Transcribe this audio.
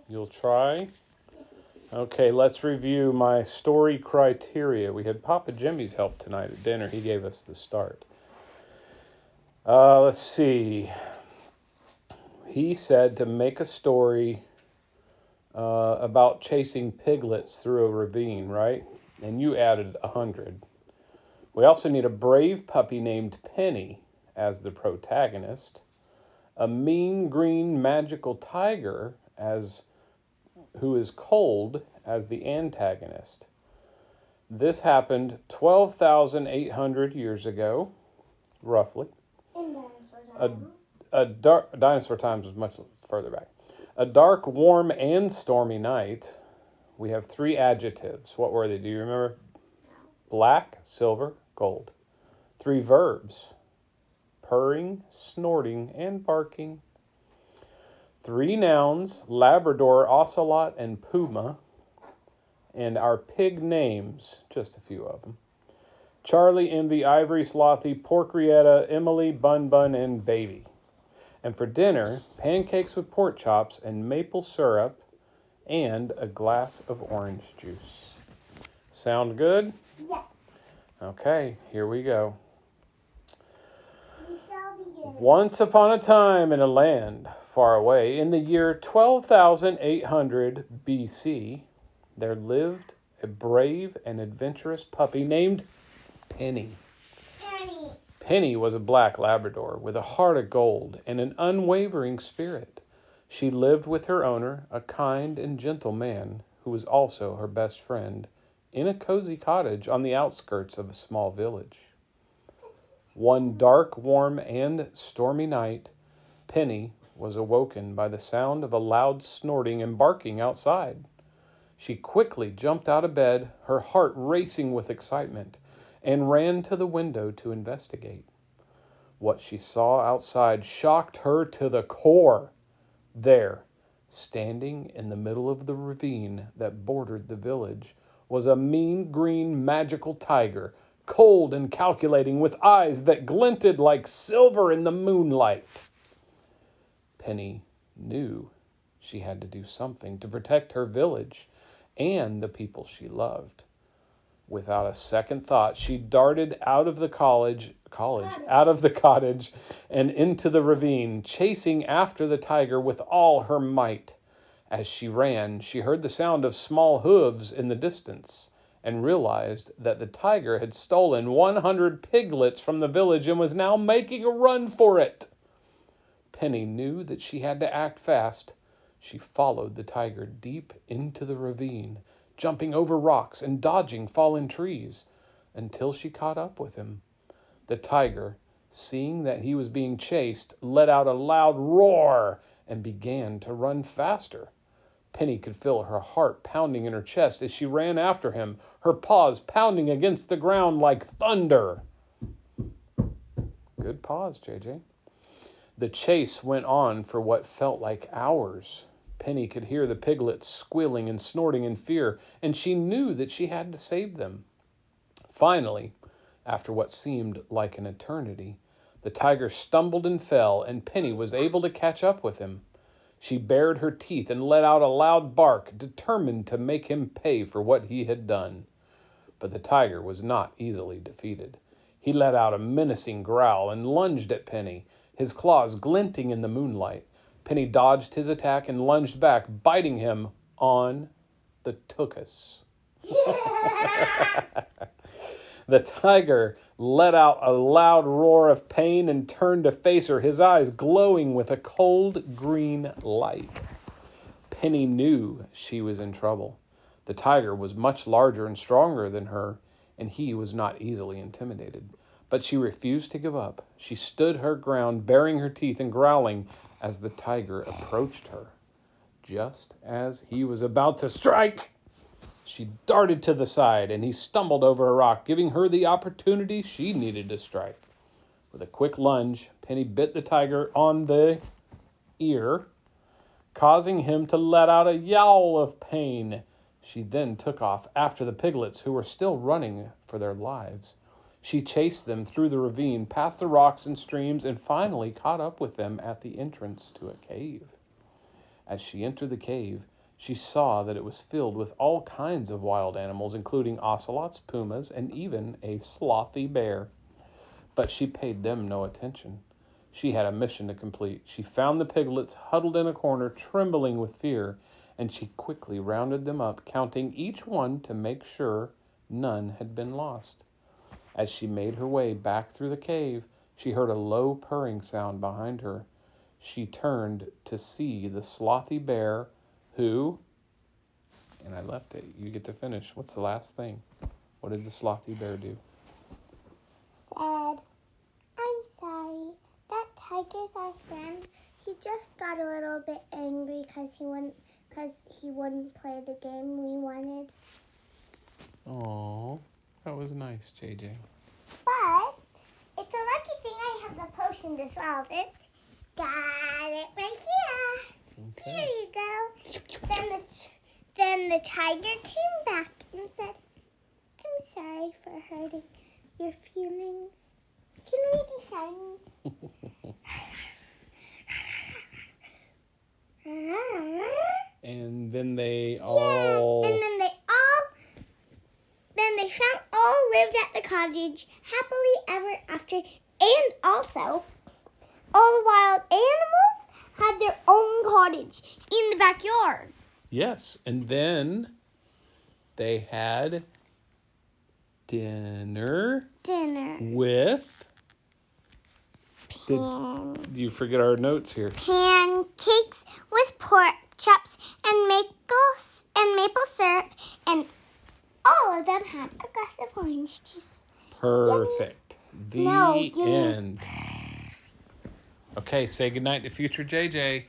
You'll try? Okay, let's review my story criteria. We had Papa Jimmy's help tonight at dinner. He gave us the start. Let's see. He said to make a story about chasing piglets through a ravine, right? And you added 100. We also need a brave puppy named Penny as the protagonist, a mean green magical tiger who is cold as the antagonist. This happened 12,800 years ago, roughly. In dinosaur times. Dinosaur times was much further back. A dark, warm, and stormy night. We have 3 adjectives. What were they? Do you remember? Black, silver, gold. 3 verbs. Purring, snorting, and barking. 3 nouns. Labrador, Ocelot, and Puma. And our pig names. Just a few of them. Charlie, Envy, Ivory, Slothy, Porkreata, Emily, Bun Bun, and Baby. And for dinner, pancakes with pork chops and maple syrup and a glass of orange juice. Sound good? Yeah. Okay, here we go. We shall begin. Once upon a time in a land far away, in the year 12,800 BC, there lived a brave and adventurous puppy named Penny. Penny was a black Labrador with a heart of gold and an unwavering spirit. She lived with her owner, a kind and gentle man who was also her best friend, in a cozy cottage on the outskirts of a small village. One dark, warm, and stormy night, Penny was awoken by the sound of a loud snorting and barking outside. She quickly jumped out of bed, her heart racing with excitement, and ran to the window to investigate. What she saw outside shocked her to the core. There, standing in the middle of the ravine that bordered the village, was a mean green magical tiger, cold and calculating, with eyes that glinted like silver in the moonlight. Penny knew she had to do something to protect her village and the people she loved. Without a second thought, she darted out of the cottage and into the ravine, chasing after the tiger with all her might. As she ran, she heard the sound of small hooves in the distance and realized that the tiger had stolen 100 piglets from the village and was now making a run for it. Penny knew that she had to act fast. She followed the tiger deep into the ravine, jumping over rocks and dodging fallen trees until she caught up with him. The tiger, seeing that he was being chased, let out a loud roar and began to run faster. Penny could feel her heart pounding in her chest as she ran after him, her paws pounding against the ground like thunder. Good pause, JJ. The chase went on for what felt like hours. Penny could hear the piglets squealing and snorting in fear, and she knew that she had to save them. Finally, after what seemed like an eternity, the tiger stumbled and fell, and Penny was able to catch up with him. She bared her teeth and let out a loud bark, determined to make him pay for what he had done. But the tiger was not easily defeated. He let out a menacing growl and lunged at Penny, his claws glinting in the moonlight. Penny dodged his attack and lunged back, biting him on the tuchus. The tiger let out a loud roar of pain and turned to face her, his eyes glowing with a cold green light. Penny knew she was in trouble. The tiger was much larger and stronger than her, and he was not easily intimidated. But she refused to give up. She stood her ground, baring her teeth and growling as the tiger approached her. Just as he was about to strike, she darted to the side, and he stumbled over a rock, giving her the opportunity she needed to strike. With a quick lunge, Penny bit the tiger on the ear, causing him to let out a yowl of pain. She then took off after the piglets, who were still running for their lives. She chased them through the ravine, past the rocks and streams, and finally caught up with them at the entrance to a cave. As she entered the cave, She saw that it was filled with all kinds of wild animals, including ocelots, pumas, and even a slothy bear. But she paid them no attention. She had a mission to complete. She found the piglets huddled in a corner, trembling with fear, and she quickly rounded them up, counting each one to make sure none had been lost. As she made her way back through the cave, she heard a low purring sound behind her. She turned to see the slothy bear who, and I left it, you get to finish. What's the last thing? What did the slothy bear do? Said, I'm sorry. That tiger's our friend. He just got a little bit angry because he wouldn't play the game we wanted. Oh, that was nice, JJ. But it's a lucky thing I have the potion to solve it. Got it right here. Okay. Here you go. Then the tiger came back and said, I'm sorry for hurting your feelings. Can we be friends? And then they all... Yeah, and then they found all lived at the cottage happily ever after. And also, all the wild animals had their own cottage in the backyard. Yes, and then they had dinner with... You forget our notes here. Pancakes with pork chops and maple syrup, and all of them had a glass of orange juice. Perfect. No, The end. Okay, say goodnight to future JJ.